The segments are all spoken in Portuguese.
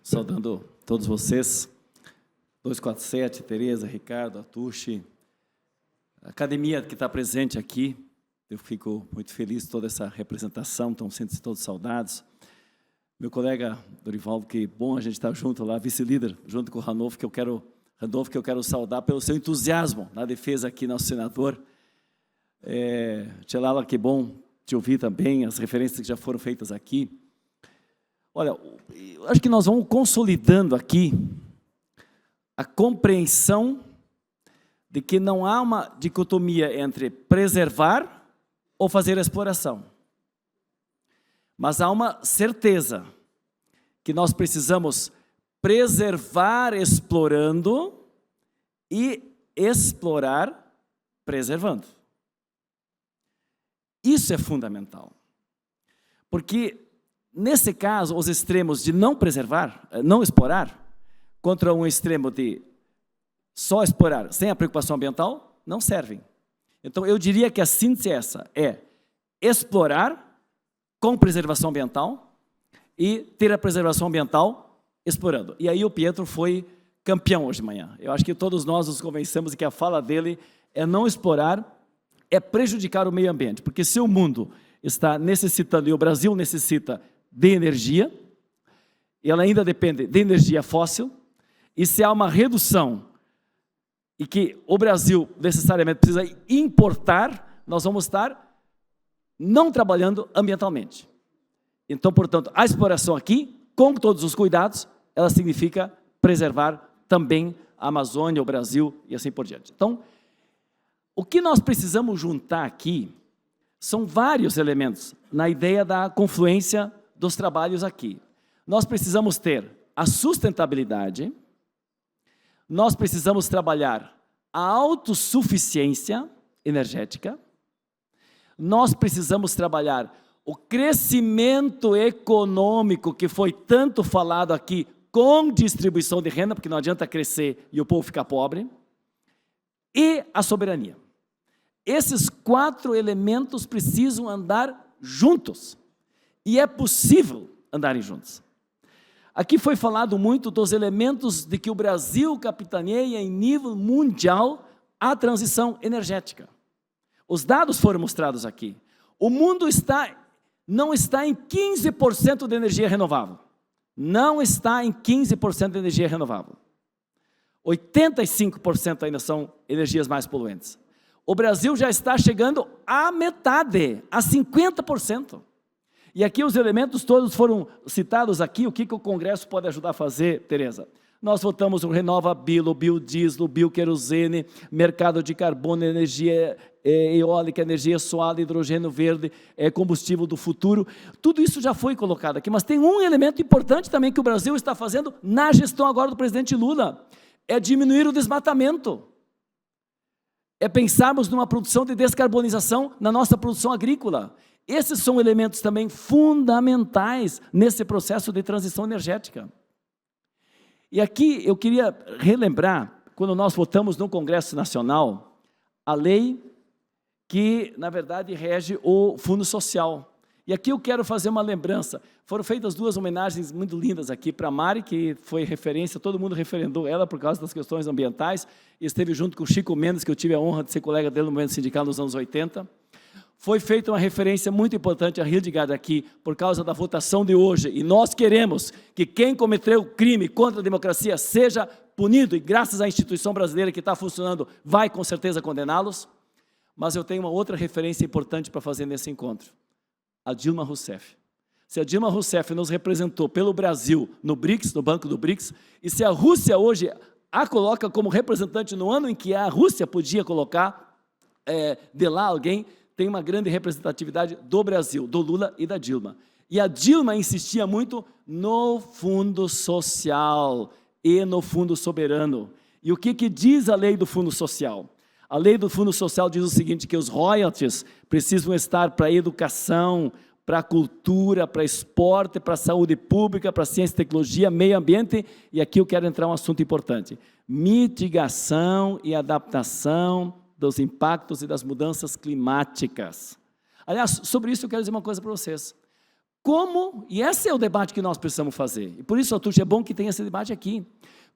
saudando todos vocês, 247, Tereza, Ricardo, Atushi, a academia que está presente aqui. Eu fico muito feliz de toda essa representação, estão sendo todos saudados. Meu colega Dorivaldo, que bom a gente estar junto lá, vice-líder, junto com o Ranolfo, que eu quero saudar pelo seu entusiasmo na defesa aqui, nosso senador. Tchelala, que bom te ouvir também, as referências que já foram feitas aqui. Olha, eu acho que nós vamos consolidando aqui a compreensão de que não há uma dicotomia entre preservar ou fazer exploração. Mas há uma certeza que nós precisamos preservar explorando e explorar preservando. Isso é fundamental. Porque, nesse caso, os extremos de não preservar, não explorar, contra um extremo de só explorar sem a preocupação ambiental, não servem. Então, eu diria que a síntese é essa, explorar com preservação ambiental e ter a preservação ambiental explorando. E aí o Pietro foi campeão hoje de manhã. Eu acho que todos nós nos convencemos de que a fala dele é não explorar, é prejudicar o meio ambiente, porque se o mundo está necessitando, e o Brasil necessita de energia, e ela ainda depende de energia fóssil, e se há uma redução e que o Brasil necessariamente precisa importar, nós vamos estar não trabalhando ambientalmente. Então, portanto, a exploração aqui, com todos os cuidados, ela significa preservar também a Amazônia, o Brasil e assim por diante. Então, o que nós precisamos juntar aqui são vários elementos na ideia da confluência dos trabalhos aqui. Nós precisamos ter a sustentabilidade, nós precisamos trabalhar a autossuficiência energética, nós precisamos trabalhar o crescimento econômico que foi tanto falado aqui com distribuição de renda, porque não adianta crescer e o povo ficar pobre, e a soberania. Esses 4 elementos precisam andar juntos, e é possível andarem juntos. Aqui foi falado muito dos elementos de que o Brasil capitaneia em nível mundial a transição energética. Os dados foram mostrados aqui. O mundo não está em 15% de energia renovável. Não está em 15% de energia renovável. 85% ainda são energias mais poluentes. O Brasil já está chegando à metade, a 50%. E aqui os elementos todos foram citados aqui. O que o Congresso pode ajudar a fazer, Tereza? Nós votamos o Renova Bio, o biodiesel, o bioquerosene, mercado de carbono, energia eólica, energia solar, hidrogênio verde, combustível do futuro. Tudo isso já foi colocado aqui, mas tem um elemento importante também que o Brasil está fazendo na gestão agora do presidente Lula, é diminuir o desmatamento. É pensarmos numa produção de descarbonização na nossa produção agrícola. Esses são elementos também fundamentais nesse processo de transição energética. E aqui eu queria relembrar, quando nós votamos no Congresso Nacional, a lei que, na verdade, rege o Fundo Social. E aqui eu quero fazer uma lembrança. Foram feitas 2 homenagens muito lindas aqui para a Mari, que foi referência, todo mundo referendou ela por causa das questões ambientais, e esteve junto com o Chico Mendes, que eu tive a honra de ser colega dele no movimento sindical nos anos 80. Foi feita uma referência muito importante a Hildegard aqui, por causa da votação de hoje, e nós queremos que quem cometeu crime contra a democracia seja punido, e graças à instituição brasileira que está funcionando, vai com certeza condená-los. Mas eu tenho uma outra referência importante para fazer nesse encontro, a Dilma Rousseff. Se a Dilma Rousseff nos representou pelo Brasil no BRICS, no Banco do BRICS, e se a Rússia hoje a coloca como representante no ano em que a Rússia podia colocar de lá alguém, tem uma grande representatividade do Brasil, do Lula e da Dilma. E a Dilma insistia muito no fundo social e no fundo soberano. E o que diz a lei do fundo social? A lei do fundo social diz o seguinte, que os royalties precisam estar para a educação, para a cultura, para esporte, para a saúde pública, para a ciência e tecnologia, meio ambiente, e aqui eu quero entrar um assunto importante, mitigação e adaptação dos impactos e das mudanças climáticas. Aliás, sobre isso eu quero dizer uma coisa para vocês. como, e esse é o debate que nós precisamos fazer, e por isso, Atucha, é bom que tenha esse debate aqui,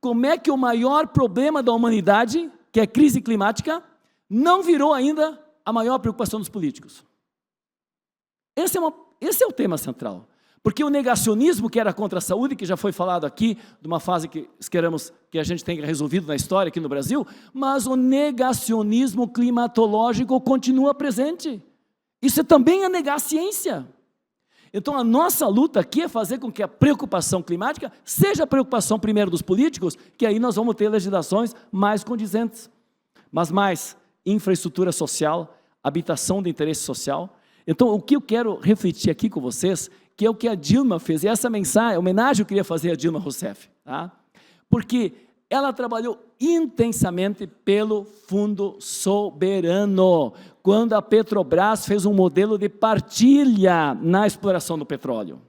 como é que o maior problema da humanidade, que é a crise climática, não virou ainda a maior preocupação dos políticos? Esse é o tema central. Porque o negacionismo que era contra a saúde, que já foi falado aqui, de uma fase que esperamos que a gente tenha resolvido na história aqui no Brasil, mas o negacionismo climatológico continua presente. Isso também é negar a ciência. Então a nossa luta aqui é fazer com que a preocupação climática seja a preocupação primeiro dos políticos, que aí nós vamos ter legislações mais condizentes, mas mais infraestrutura social, habitação de interesse social. Então o que eu quero refletir aqui com vocês, que é o que a Dilma fez, e essa mensagem, homenagem eu queria fazer a Dilma Rousseff, tá? Porque ela trabalhou intensamente pelo Fundo Soberano, quando a Petrobras fez um modelo de partilha na exploração do petróleo.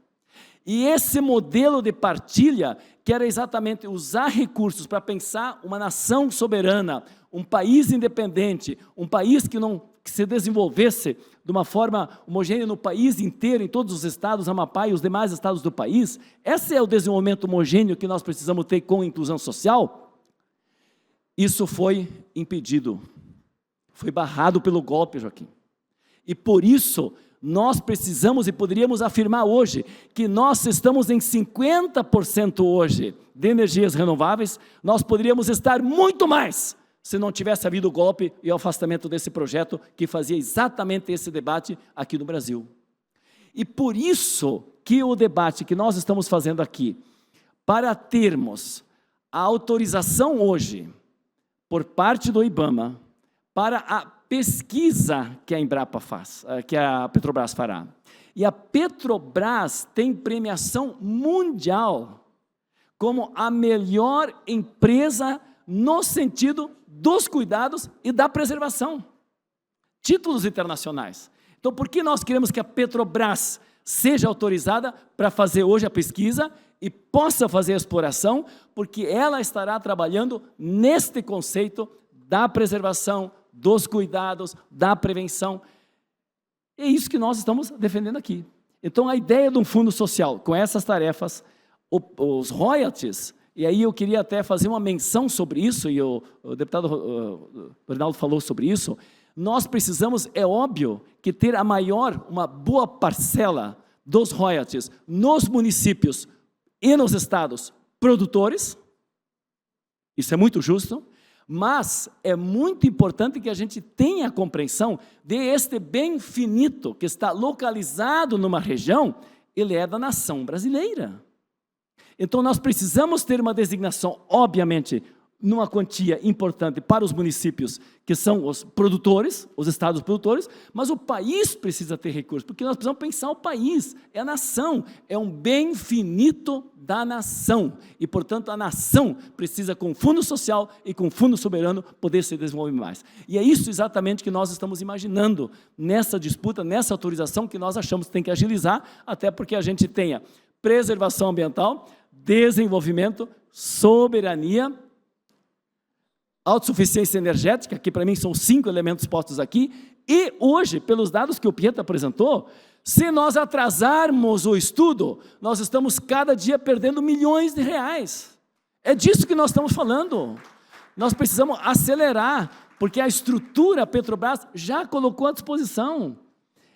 E esse modelo de partilha, que era exatamente usar recursos para pensar uma nação soberana, um país independente, um país que se desenvolvesse de uma forma homogênea no país inteiro, em todos os estados, Amapá e os demais estados do país. Esse é o desenvolvimento homogêneo que nós precisamos ter com inclusão social. Isso foi impedido, foi barrado pelo golpe, Joaquim. E por isso, nós precisamos e poderíamos afirmar hoje que nós estamos em 50% hoje de energias renováveis, nós poderíamos estar muito mais se não tivesse havido o golpe e o afastamento desse projeto que fazia exatamente esse debate aqui no Brasil. E por isso que o debate que nós estamos fazendo aqui, para termos a autorização hoje, por parte do IBAMA, para a pesquisa que a Embrapa faz, que a Petrobras fará. E a Petrobras tem premiação mundial como a melhor empresa no sentido dos cuidados e da preservação. Títulos internacionais. Então, por que nós queremos que a Petrobras seja autorizada para fazer hoje a pesquisa e possa fazer a exploração? Porque ela estará trabalhando neste conceito da preservação, dos cuidados, da prevenção. É isso que nós estamos defendendo aqui. Então, a ideia de um fundo social, com essas tarefas, os royalties, e aí eu queria até fazer uma menção sobre isso, e o deputado Rinaldo falou sobre isso. Nós precisamos, é óbvio, que ter uma boa parcela dos royalties nos municípios e nos estados produtores, isso é muito justo, mas é muito importante que a gente tenha a compreensão de este bem finito que está localizado numa região, ele é da nação brasileira. Então, nós precisamos ter uma designação, obviamente, numa quantia importante para os municípios, que são os produtores, os estados produtores, mas o país precisa ter recursos, porque nós precisamos pensar o país, é a nação, é um bem finito da nação, e, portanto, a nação precisa, com fundo social e com fundo soberano, poder se desenvolver mais. E é isso exatamente que nós estamos imaginando nessa disputa, nessa autorização que nós achamos que tem que agilizar, até porque a gente tenha preservação ambiental, desenvolvimento, soberania, autossuficiência energética, que para mim são 5 elementos postos aqui, e hoje, pelos dados que o Pietro apresentou, se nós atrasarmos o estudo, nós estamos cada dia perdendo milhões de reais. É disso que nós estamos falando. Nós precisamos acelerar, porque a estrutura a Petrobras já colocou à disposição.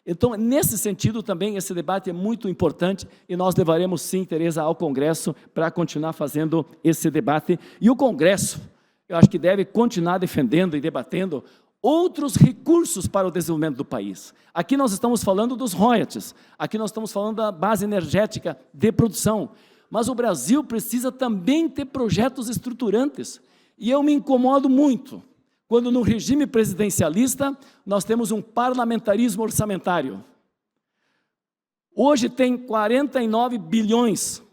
Então, nesse sentido também, esse debate é muito importante e nós levaremos sim, Tereza, ao Congresso para continuar fazendo esse debate. E o Congresso, eu acho que deve continuar defendendo e debatendo outros recursos para o desenvolvimento do país. Aqui nós estamos falando dos royalties, aqui nós estamos falando da base energética de produção, mas o Brasil precisa também ter projetos estruturantes. E eu me incomodo muito quando no regime presidencialista nós temos um parlamentarismo orçamentário. Hoje tem 49 bilhões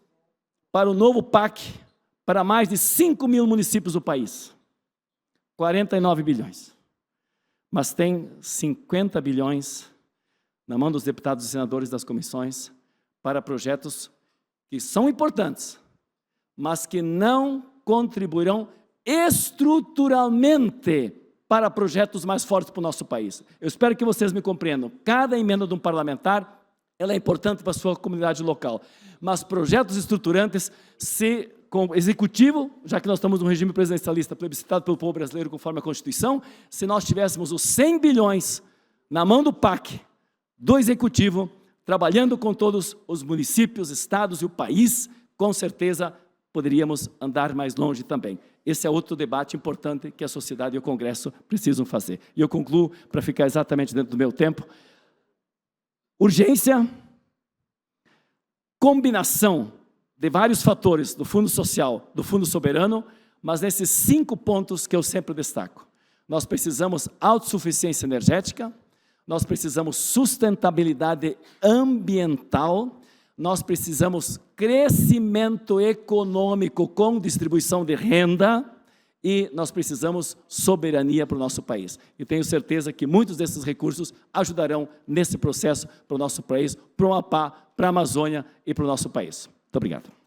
para o novo PAC, para mais de 5 mil municípios do país. 49 bilhões. Mas tem 50 bilhões na mão dos deputados e senadores das comissões para projetos que são importantes, mas que não contribuirão estruturalmente para projetos mais fortes para o nosso país. Eu espero que vocês me compreendam. Cada emenda de um parlamentar ela é importante para a sua comunidade local. Mas projetos estruturantes, se com o executivo, já que nós estamos num regime presidencialista plebiscitado pelo povo brasileiro conforme a Constituição, se nós tivéssemos os 100 bilhões na mão do PAC, do executivo, trabalhando com todos os municípios, estados e o país, com certeza poderíamos andar mais longe também. Esse é outro debate importante que a sociedade e o Congresso precisam fazer. E eu concluo, para ficar exatamente dentro do meu tempo, urgência, combinação de vários fatores do Fundo Social, do Fundo Soberano, mas nesses 5 pontos que eu sempre destaco. Nós precisamos autossuficiência energética, nós precisamos sustentabilidade ambiental, nós precisamos crescimento econômico com distribuição de renda e nós precisamos soberania para o nosso país. E tenho certeza que muitos desses recursos ajudarão nesse processo para o nosso país, para o Amapá, para a Amazônia e para o nosso país. Muito obrigado.